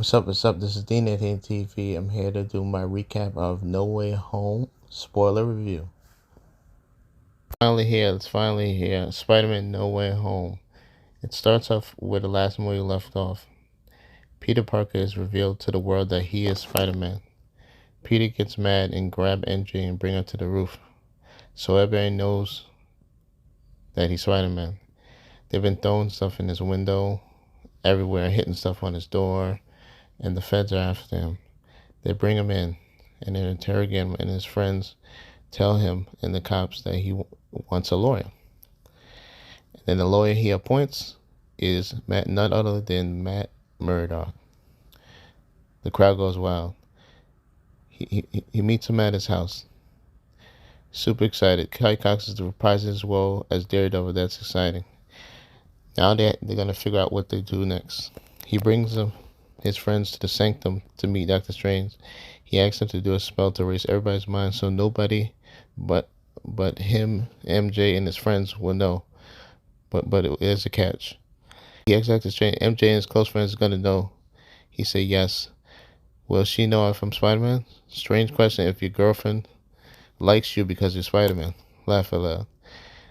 What's up? What's up? This is Dean at TV. I'm here to do my recap of No Way Home spoiler review. It's finally here. Spider-Man No Way Home. It starts off where the last movie left off. Peter Parker is revealed to the world that he is Spider-Man. Peter gets mad and grabs MJ and brings her to the roof, so everybody knows that he's Spider-Man. They've been throwing stuff in his window, everywhere, hitting stuff on his door, and the feds are after him. They bring him in, and they interrogate him, and his friends tell him and the cops that he wants a lawyer. And then the lawyer he appoints is none other than Matt Murdock. The crowd goes wild. He meets him at his house. Super excited. Kai Cox is reprising his role as Daredevil. That's exciting. Now they're going to figure out what they do next. He brings his friends to the sanctum to meet Dr. Strange. He asks them to do a spell to erase everybody's mind so nobody but him, MJ, and his friends will know. But it is a catch. He asks Dr. Strange, MJ and his close friends are going to know. He said yes. Will she know if I'm Spider-Man? Strange question if your girlfriend likes you because you're Spider-Man. Laugh aloud.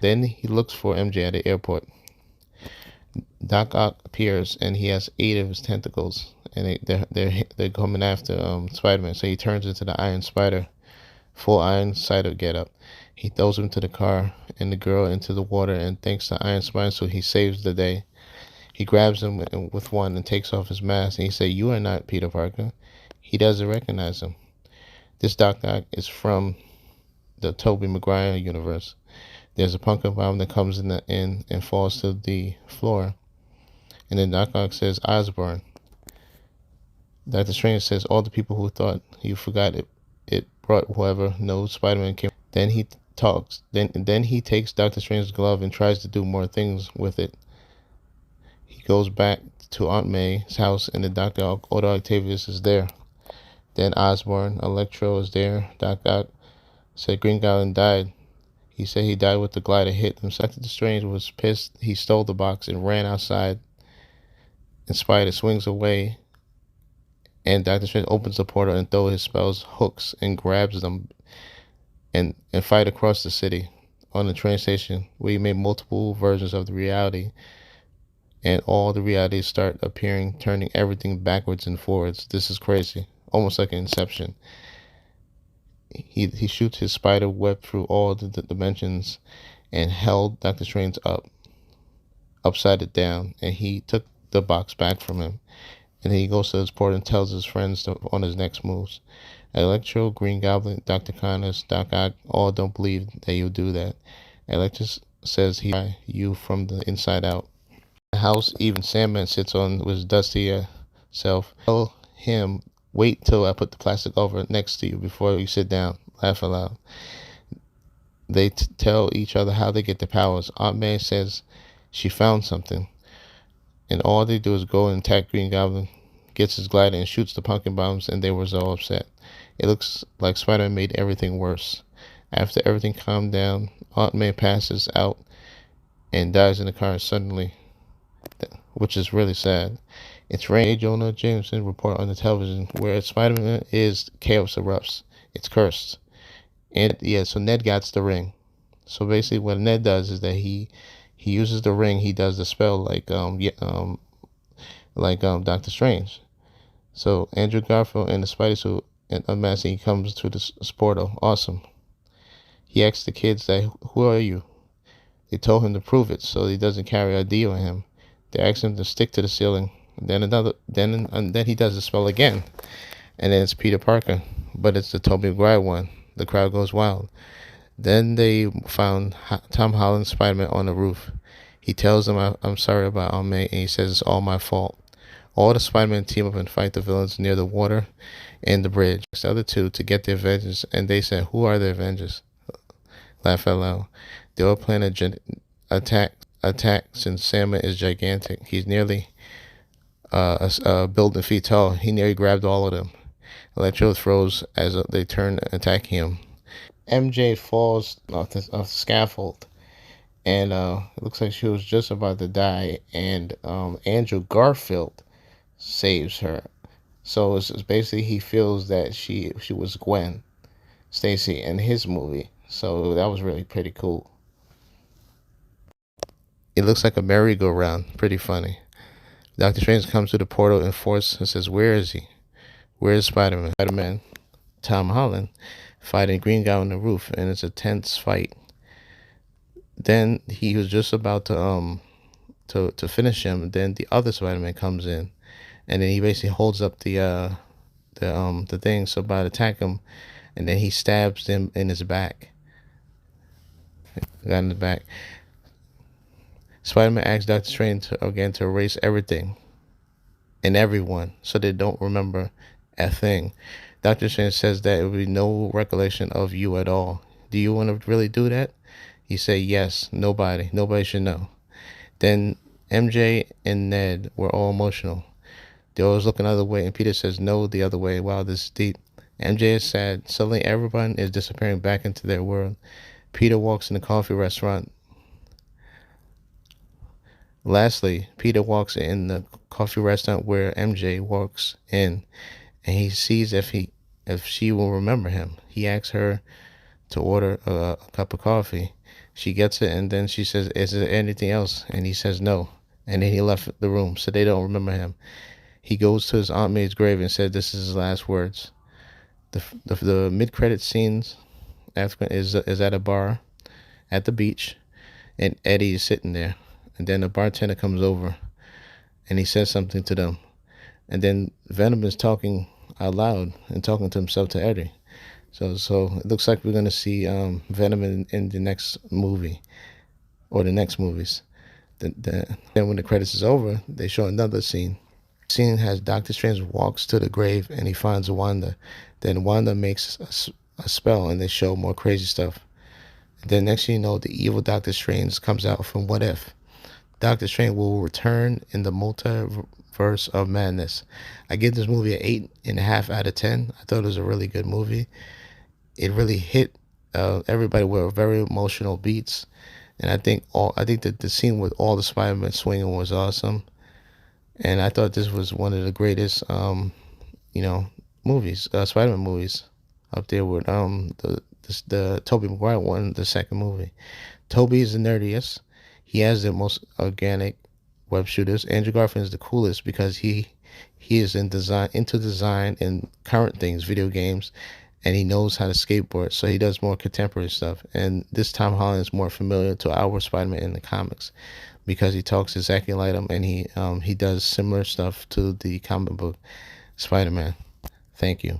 Then he looks for MJ at the airport. Doc Ock appears and he has 8 of his tentacles, and they're coming after Spider-Man. So he turns into the Iron Spider, full Iron Spider getup. He throws him to the car and the girl into the water, and thanks to Iron Spider, so he saves the day. He grabs him with one and takes off his mask, and he says, "You are not Peter Parker." He doesn't recognize him. This Doc Ock is from the Tobey Maguire universe. There's a pumpkin bomb that comes in and falls to the floor. And then Doc Ock says, "Osborn." Dr. Strange says, "All the people who thought you forgot it brought whoever knows Spider-Man came." Then he talks. Then he takes Dr. Strange's glove and tries to do more things with it. He goes back to Aunt May's house, and the Dr. Otto Octavius is there. Then Osborn, Electro is there. Doc Ock said Green Goblin died. He said he died with the glider hit him. Dr. Strange was pissed. He stole the box and ran outside. And Spider swings away. And Dr. Strange opens the portal and throws his spells hooks and grabs them and fight across the city on the train station where you made multiple versions of the reality. And all the realities start appearing, turning everything backwards and forwards. This is crazy. Almost like an Inception. He shoots his spider web through all the dimensions and held Dr. Strange upside it down, and he took the box back from him. And then he goes to his port and tells his friends on his next moves. Electro, Green Goblin, Dr. Connors, Doc Ock all don't believe that you'll do that. Electro says he'll buy you from the inside out. The house even Sandman sits on with his dusty self. Tell him, "Wait till I put the plastic over next to you before you sit down." Laugh aloud. They tell each other how they get their powers. Aunt May says she found something. And all they do is go and attack Green Goblin, gets his glider and shoots the pumpkin bombs, and they were all upset. It looks like Spider-Man made everything worse. After everything calmed down, Aunt May passes out and dies in the car suddenly, which is really sad. It's raining. Jonah Jameson report on the television where Spider-Man is, chaos erupts. It's cursed. And yeah, so Ned gets the ring. So basically what Ned does is that he uses the ring, he does the spell like Doctor Strange. So Andrew Garfield in the spider suit and unmasking, he comes to this portal. Awesome. He asks the kids that, "Who are you?" They told him to prove it so he doesn't carry ID on him. They ask him to stick to the ceiling. Then he does the spell again, and then it's Peter Parker, but it's the Tobey Maguire one. The crowd goes wild. Then they found Tom Holland's Spider-Man on the roof. He tells them, "I'm sorry about Aunt May," and he says it's all my fault. All the Spider-Man team up and fight the villains near the water and the bridge. The other two to get their vengeance, and they said, "Who are their Avengers?" Laugh out loud. They were planning attack since Sandman is gigantic. He's nearly a building feet tall. He nearly grabbed all of them. Electro throws as they turn and attack him. MJ falls off the scaffold, and it looks like she was just about to die, and Andrew Garfield saves her. So it's basically he feels that she was Gwen Stacy in his movie. So that was really pretty cool. It looks like a merry-go-round. Pretty funny. Doctor Strange comes to the portal in force and says, "Where is he? Where is Spider-Man?" Spider-Man, Tom Holland, fighting Green Guy on the roof, and it's a tense fight. Then he was just about to finish him. Then the other Spider-Man comes in, and then he basically holds up the thing so about to attack him, and then he stabs him in his back. Got in the back. Spider-Man asks Doctor Strange again to erase everything and everyone so they don't remember a thing. Doctor Strange says that it will be no recollection of you at all. Do you want to really do that? He said yes. Nobody should know. Then MJ and Ned were all emotional. They always looking the other way, and Peter says no, the other way. Wow, this is deep. MJ is sad. Suddenly everyone is disappearing back into their world. Peter walks in the coffee restaurant. Lastly, Peter walks in the coffee restaurant where MJ walks in, and he sees if she will remember him. He asks her to order a cup of coffee. She gets it, and then she says, "Is there anything else?" And he says no. And then he left the room, so they don't remember him. He goes to his Aunt May's grave and said, "This is his last words." The mid-credit scenes after is at a bar at the beach, and Eddie is sitting there, and then the bartender comes over, and he says something to them, and then Venom is talking out loud and talking to himself to Eddie. So it looks like we're gonna see Venom in the next movie or the next movies. Then when the credits is over, they show another scene. The scene has Doctor Strange walks to the grave and he finds Wanda. Then Wanda makes a spell and they show more crazy stuff. Then next thing you know, the evil Doctor Strange comes out from What If. Doctor Strange will return in the multiverse of madness. I give this movie an 8.5 out of 10. I thought it was a really good movie. It really hit everybody with very emotional beats, and I think that the scene with all the Spider-Man swinging was awesome. And I thought this was one of the greatest, movies, Spider-Man movies, up there with the Tobey Maguire one, the second movie. Tobey is the nerdiest. He has the most organic web shooters. Andrew Garfield is the coolest because he is into design and current things, video games, and he knows how to skateboard. So he does more contemporary stuff. And this Tom Holland is more familiar to our Spider-Man in the comics because he talks exactly like him, and he does similar stuff to the comic book Spider-Man. Thank you.